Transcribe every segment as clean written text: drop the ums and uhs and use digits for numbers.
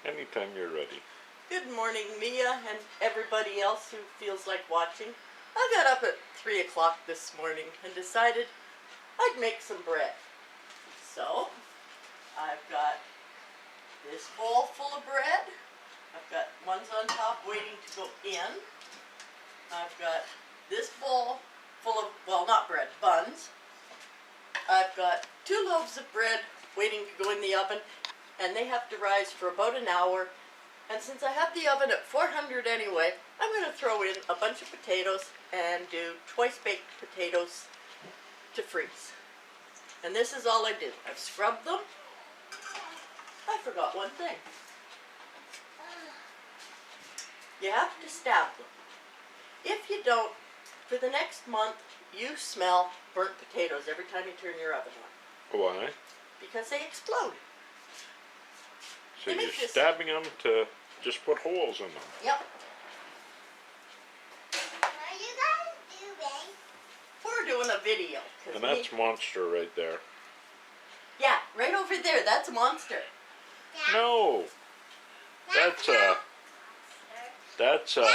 Anytime you're ready. Good morning, Mia, and everybody else who feels like watching. I got up at 3 o'clock this morning and decided I'd make some bread. So, I've got this bowl full of bread. I've got ones on top waiting to go in. I've got this bowl full of, well, not bread, buns. I've got 2 loaves of bread waiting to go in the oven, and they have to rise for about an hour. And since I have the oven at 400 anyway, I'm going to throw in a bunch of potatoes and do twice baked potatoes to freeze. And this is all I did. I've scrubbed them. I forgot one thing. You have to stab them. If you don't, for the next month, you smell burnt potatoes every time you turn your oven on. Why? Because they explode. So you're stabbing them to just put holes in them. Yep. What are you guys doing? We're doing a video. And that's Monster right there. Yeah, right over there. That's a monster. Yeah. No. That's That's a monster.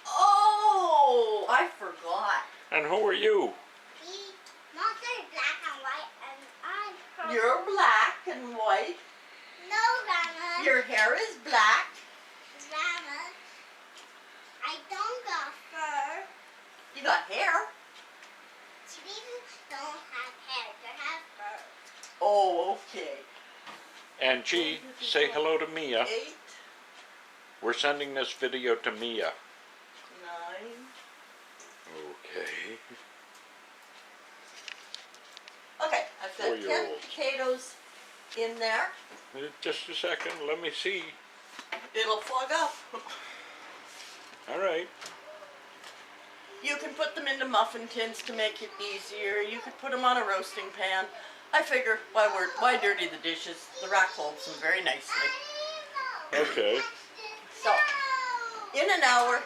Oh, I forgot. And who are you? The monster is black and white, and I'm purple. You're black and white. No, Grandma. Your hair is black. Grandma, I don't got fur. You got hair. Chickens don't have hair, they have fur. Oh, okay. And G, say hello to Mia. 8, We're sending this video to Mia. 9. Okay. Okay, I've got 10 4-year-olds. potatoes in there. Just a second, let me see. It'll plug up. Alright. You can put them into muffin tins to make it easier. You could put them on a roasting pan. I figure, why dirty the dishes? The rack holds them very nicely. Okay. So, in an hour,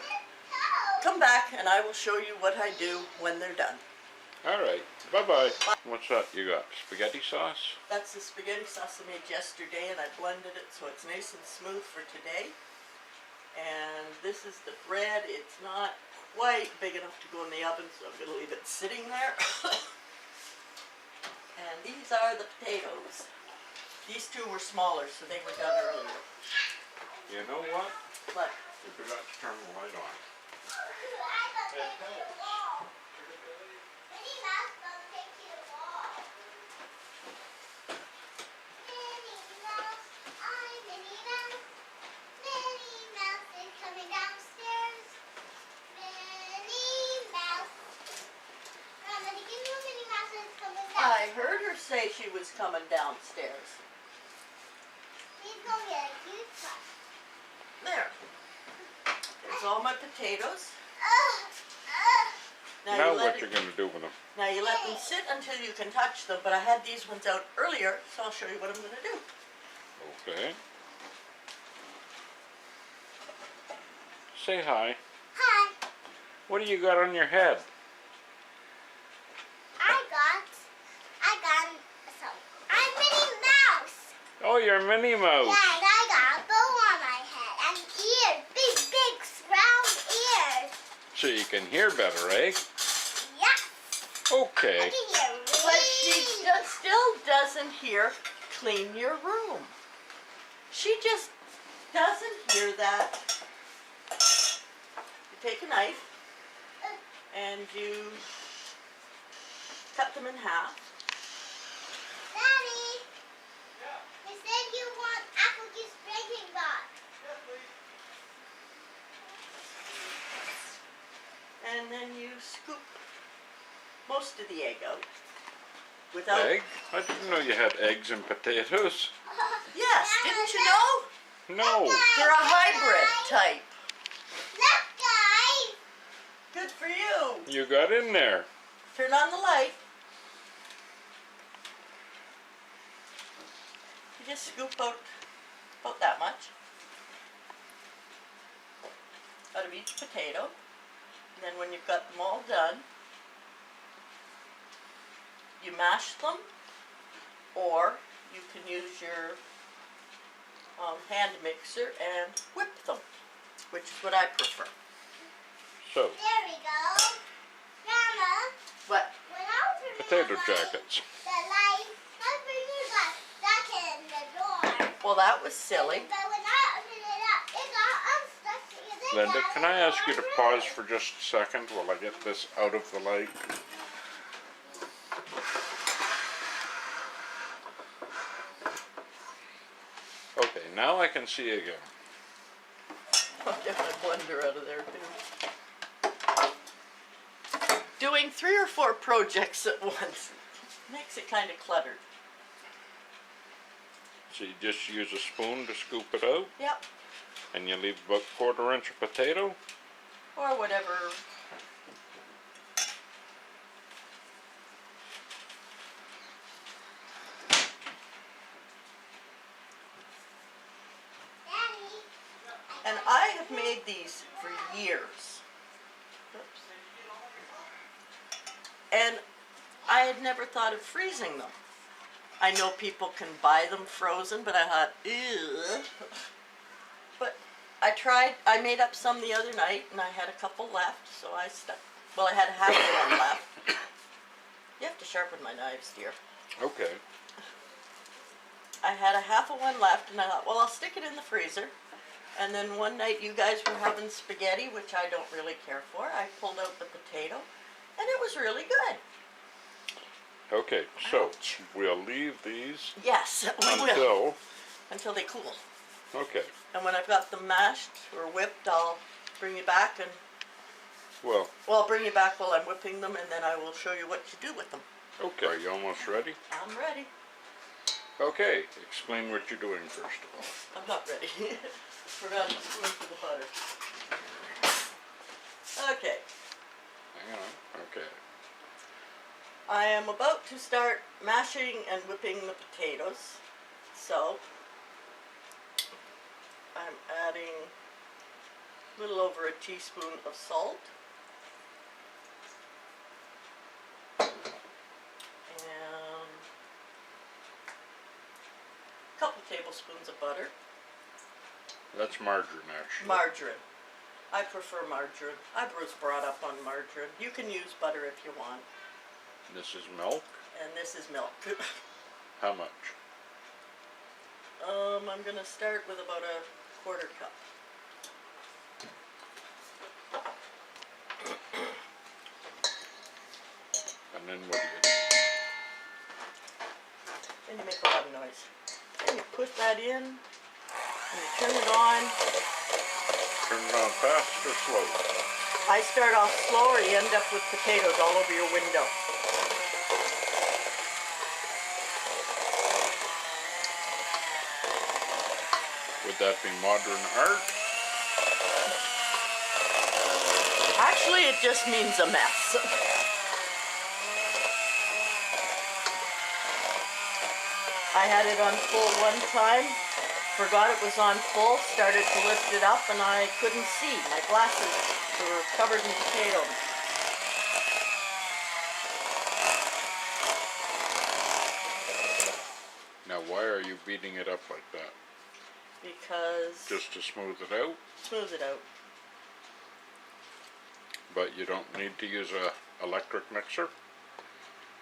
come back and I will show you what I do when they're done. Alright. Bye-bye. What's that you got? Spaghetti sauce? That's the spaghetti sauce I made yesterday, and I blended it so it's nice and smooth for today. And this is the bread. It's not quite big enough to go in the oven, so I'm going to leave it sitting there. And these are the potatoes. These 2 were smaller, so they were done earlier. You know what? But We forgot to turn the light on. I heard her say she was coming downstairs. He's gonna get a huge one. There. There's all my potatoes. Now what you're going to do with them? Now you let them sit until you can touch them, but I had these ones out earlier, so I'll show you what I'm going to do. Okay. Say hi. Hi. What do you got on your head? I'm Minnie Mouse. Oh, you're Minnie Mouse. Yeah, and I got a bow on my head and ears, big, round ears. So you can hear better, eh? Yeah. Okay. I can hear But she still doesn't hear clean your room. She just doesn't hear that. You take a knife and you cut them in half. Daddy. Yeah. You said you want apple juice drinking box. And then you scoop most of the egg out. Without Egg? I didn't know you had eggs and potatoes. Yes, didn't you know? No. They're a hybrid type. Look, guys. Good for you. You got in there. Turn on the light. You just scoop out about that much out of each potato. And then when you've got them all done, you mash them, or you can use your hand mixer and whip them, which is what I prefer. So, There we go. Grandma, What? when I open potato jackets. the light, I bring it back in the door. Well, that was silly. But when I open it up, it got unstuck. Linda, can I ask you to pause for just a second while I get this out of the light? Okay, now I can see again. I'll get my blender out of there too. Doing 3 or 4 projects at once makes it kind of cluttered. So you just use a spoon to scoop it out, Yep. and you leave about 1/4 inch of potato. Or whatever. Daddy, And I have made these for years. Oops. And I had never thought of freezing them. I know people can buy them frozen, but I thought, ew. But I made up some the other night, and I had a couple left, so I I had half of one left. You have to sharpen my knives, dear. Okay. I had a half of one left, and I thought, well, I'll stick it in the freezer. And then one night you guys were having spaghetti, which I don't really care for. I pulled out the potato, and it was really good. Okay, so we'll leave these Yes, we will. until, Until they cool. okay, And when I've got them mashed or whipped, I'll bring you back and, well, I'll bring you back while I'm whipping them, and then I will show you what to do with them. okay. Are you almost ready? I'm ready. Okay, explain what you're doing first of all. I'm not ready. Forgot to spoon for the butter. Okay. Hang on, okay. I am about to start mashing and whipping the potatoes. So, I'm adding a little over a teaspoon of salt. And a couple tablespoons of butter. That's margarine, actually. Margarine. I prefer margarine. I was brought up on margarine. You can use butter if you want. This is milk. And this is milk. How much? I'm gonna start with about a 1/4 cup. And then what do you do? And you make a lot of noise. And you put that in, and you turn it on. Turn it on fast or slow? I start off slow, or you end up with potatoes all over your window. Would that be modern art? Actually, it just means a mess. I had it on full one time, forgot it was on full, started to lift it up, and I couldn't see. My glasses were covered in potatoes. Now, why are you beating it up like that? Because Just to smooth it out? smooth it out. But you don't need to use a electric mixer?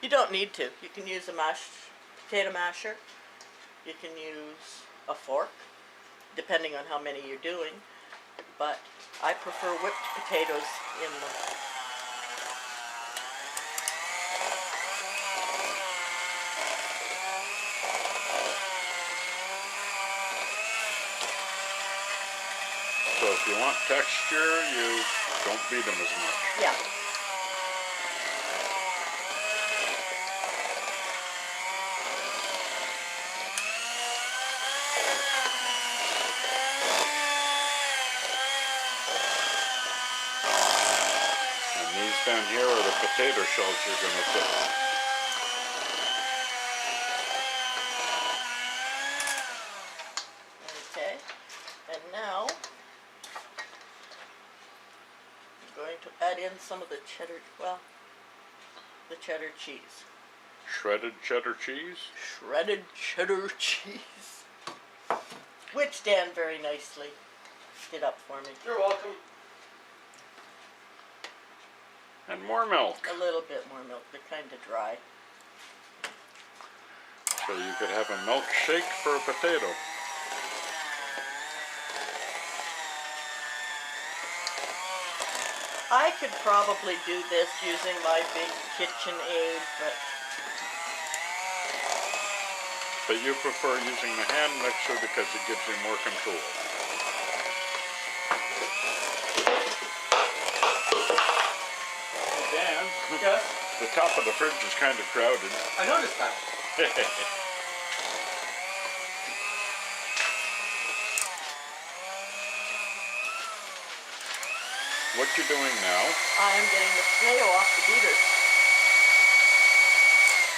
You don't need to. You can use a potato masher. You can use a fork, depending on how many you're doing. But I prefer whipped potatoes in them. So if you want texture, you don't beat them as much. Yeah. And these down here are the potato shells you're going to fill. Okay. And now I'm going to add in some of the cheddar, the cheddar cheese. Shredded cheddar cheese? Shredded cheddar cheese. which Dan very nicely did up for me. You're welcome. And more milk. A little bit more milk. They're kind of dry. So you could have a milkshake for a potato. I could probably do this using my big KitchenAid, But you prefer using the hand mixer because it gives you more control. Dan, Yes? the top of the fridge is kind of crowded. I noticed that. What you doing now? I am getting the potato off the beater.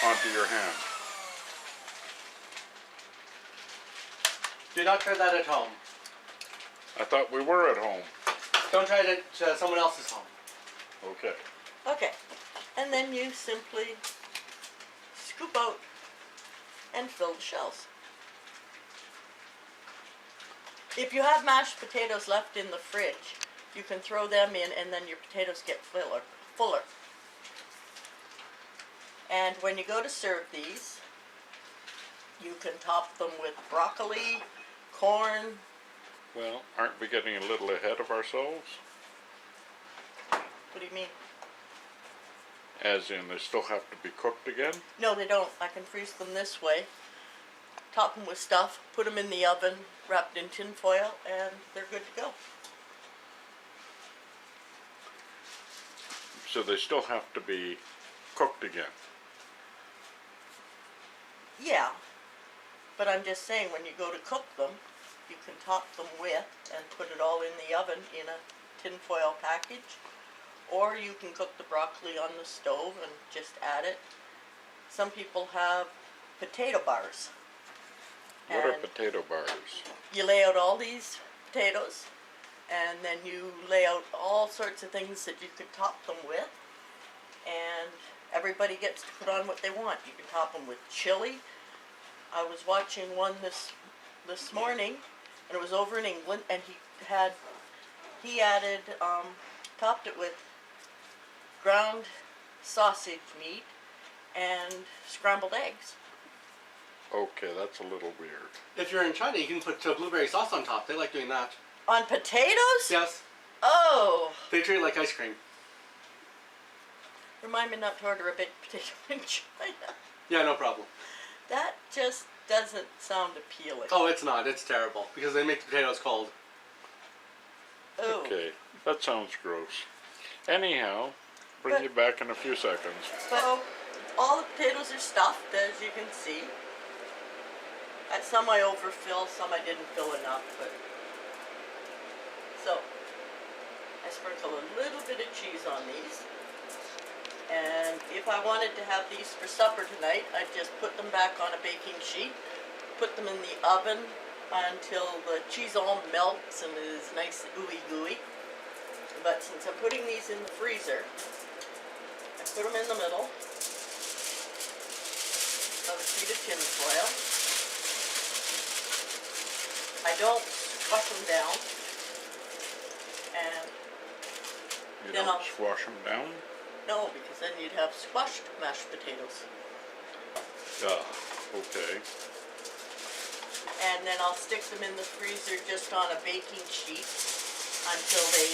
Onto your hand. Do not try that at home. I thought we were at home. Don't try it at someone else's home. Okay. Okay, and then you simply scoop out and fill the shells. If you have mashed potatoes left in the fridge, you can throw them in and then your potatoes get fuller. And when you go to serve these, you can top them with broccoli, corn. Well, aren't we getting a little ahead of ourselves? What do you mean? As in, they still have to be cooked again? No, they don't. I can freeze them this way. Top them with stuff, put them in the oven, wrapped in tin foil, and they're good to go. So they still have to be cooked again. Yeah, but I'm just saying when you go to cook them, you can top them with and put it all in the oven in a tin foil package, or you can cook the broccoli on the stove and just add it. Some people have potato bars. What are And potato bars? you lay out all these potatoes, and then you lay out all sorts of things that you could top them with, and everybody gets to put on what they want. You can top them with chili. I was watching one this morning, and it was over in England, and he added topped it with ground sausage meat and scrambled eggs. Okay, that's a little weird. If you're in China, you can put blueberry sauce on top. They like doing that. On potatoes? Yes. Oh, They treat it like ice cream. remind me not to order a baked potato in China. Yeah, no problem. That just doesn't sound appealing. Oh, it's not. It's terrible. Because they make the potatoes cold. Oh. Okay, that sounds gross. Anyhow, bring But- you back in a few seconds. So, all the potatoes are stuffed, as you can see. Some I overfill, some I didn't fill enough, but... So, I sprinkle a little bit of cheese on these. And if I wanted to have these for supper tonight, I'd just put them back on a baking sheet, put them in the oven until the cheese all melts and is nice ooey gooey. But since I'm putting these in the freezer, I put them in the middle of a sheet of tin foil. I don't squash them down, and You then don't I'll- squash them down? no, because then you'd have squashed mashed potatoes. Okay. And then I'll stick them in the freezer just on a baking sheet until they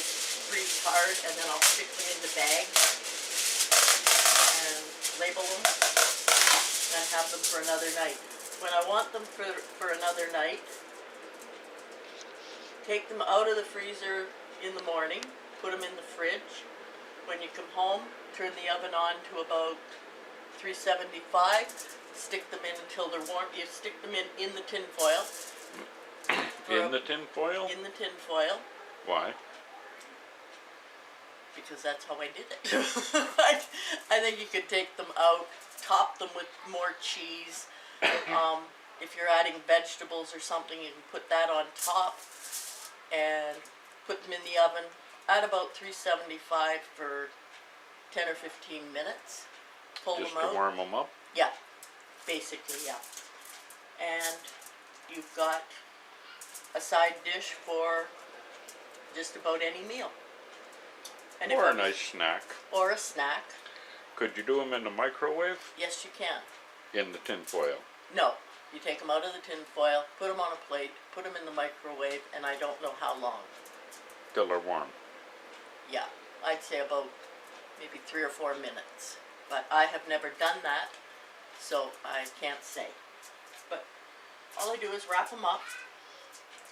freeze hard, and then I'll stick them into bags and label them and have them for another night. When I want them for another night, take them out of the freezer in the morning, put them in the fridge. When you come home, turn the oven on to about 375, stick them in until they're warm. You stick them in the tin foil. In the tin foil? In the tin foil, Why? because that's how I did it. I think you could take them out, top them with more cheese. If you're adding vegetables or something, you can put that on top and put them in the oven at about 375 for 10 or 15 minutes. Pull Just them to out. warm them up? Yeah, basically, yeah. And you've got a side dish for just about any meal. And if Or I a was- nice snack. Or a snack. Could you do them in the microwave? Yes, you can. In the tin foil? No, you take them out of the tin foil, put them on a plate, put them in the microwave, and I don't know how long. Till they're warm. Yeah, I'd say about maybe 3 or 4 minutes. But I have never done that, so I can't say. But all I do is wrap them up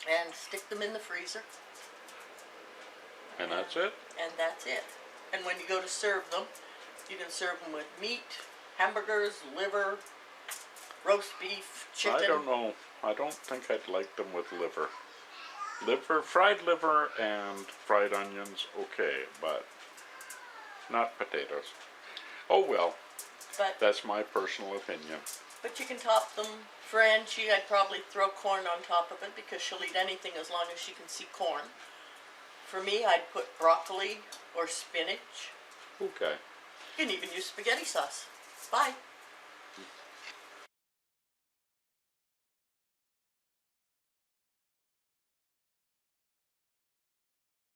and stick them in the freezer. And that's it? And that's it. And when you go to serve them, you can serve them with meat, hamburgers, liver, roast beef, chicken. I don't know. I don't think I'd like them with liver. Fried liver and fried onions, okay, but not potatoes. Oh well, But that's my personal opinion. you can top them. For Angie, I'd probably throw corn on top of it because she'll eat anything as long as she can see corn. For me, I'd put broccoli or spinach. Okay. You can even use spaghetti sauce. Bye.